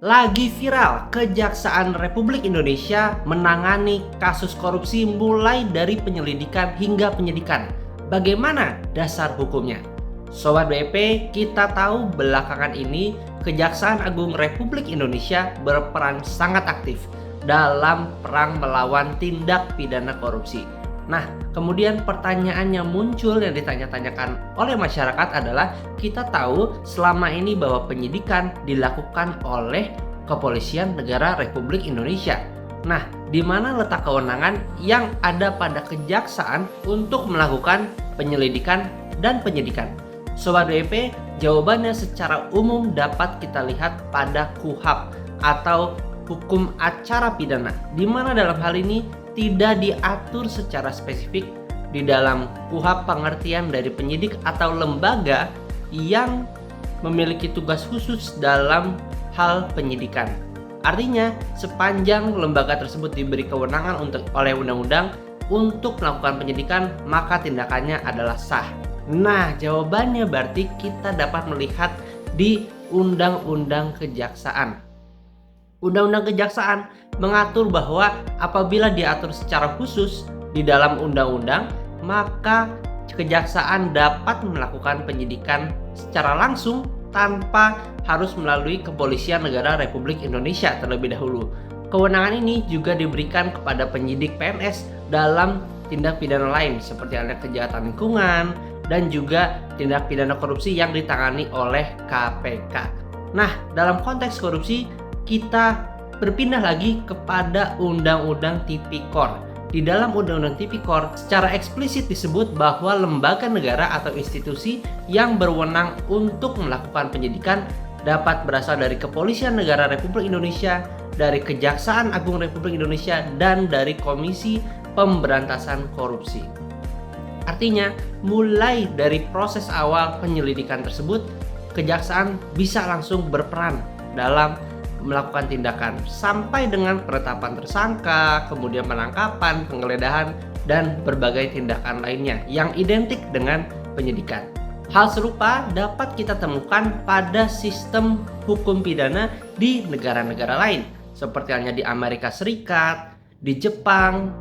Lagi viral, Kejaksaan Republik Indonesia menangani kasus korupsi mulai dari penyelidikan hingga penyidikan. Bagaimana dasar hukumnya? Sobat BP, kita tahu belakangan ini Kejaksaan Agung Republik Indonesia berperan sangat aktif dalam perang melawan tindak pidana korupsi. Nah, kemudian pertanyaan yang muncul yang ditanya-tanyakan oleh masyarakat adalah kita tahu selama ini bahwa penyidikan dilakukan oleh Kepolisian Negara Republik Indonesia. Nah, di mana letak kewenangan yang ada pada kejaksaan untuk melakukan penyelidikan dan penyidikan? Sobat BP, jawabannya secara umum dapat kita lihat pada KUHP atau Hukum Acara Pidana, di mana dalam hal ini tidak diatur secara spesifik di dalam KUHP pengertian dari penyidik atau lembaga yang memiliki tugas khusus dalam hal penyidikan. Artinya, sepanjang lembaga tersebut diberi kewenangan oleh undang-undang untuk melakukan penyidikan, maka tindakannya adalah sah. Nah, jawabannya berarti kita dapat melihat di Undang-Undang Kejaksaan. Undang-Undang Kejaksaan mengatur bahwa apabila diatur secara khusus di dalam undang-undang, maka kejaksaan dapat melakukan penyidikan secara langsung tanpa harus melalui Kepolisian Negara Republik Indonesia terlebih dahulu. Kewenangan ini juga diberikan kepada penyidik PNS dalam tindak pidana lain seperti halnya kejahatan lingkungan dan juga tindak pidana korupsi yang ditangani oleh KPK. Nah, dalam konteks korupsi kita berpindah lagi kepada Undang-Undang Tipikor. Di dalam Undang-Undang Tipikor secara eksplisit disebut bahwa lembaga negara atau institusi yang berwenang untuk melakukan penyidikan dapat berasal dari Kepolisian Negara Republik Indonesia, dari Kejaksaan Agung Republik Indonesia, dan dari Komisi Pemberantasan Korupsi. Artinya, mulai dari proses awal penyelidikan tersebut, kejaksaan bisa langsung berperan dalam melakukan tindakan sampai dengan penetapan tersangka, kemudian penangkapan, penggeledahan, dan berbagai tindakan lainnya yang identik dengan penyidikan. Hal serupa dapat kita temukan pada sistem hukum pidana di negara-negara lain, seperti halnya di Amerika Serikat, di Jepang,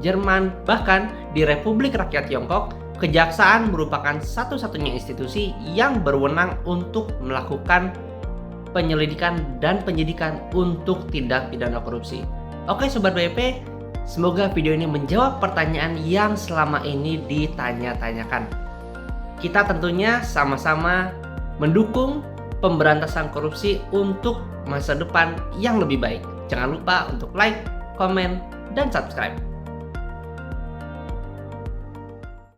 Jerman, bahkan di Republik Rakyat Tiongkok. Kejaksaan merupakan satu-satunya institusi yang berwenang untuk melakukan penyelidikan dan penyidikan untuk tindak pidana korupsi. Oke Sobat BP, semoga video ini menjawab pertanyaan yang selama ini ditanya-tanyakan. Kita tentunya sama-sama mendukung pemberantasan korupsi untuk masa depan yang lebih baik. Jangan lupa untuk like, komen, dan subscribe.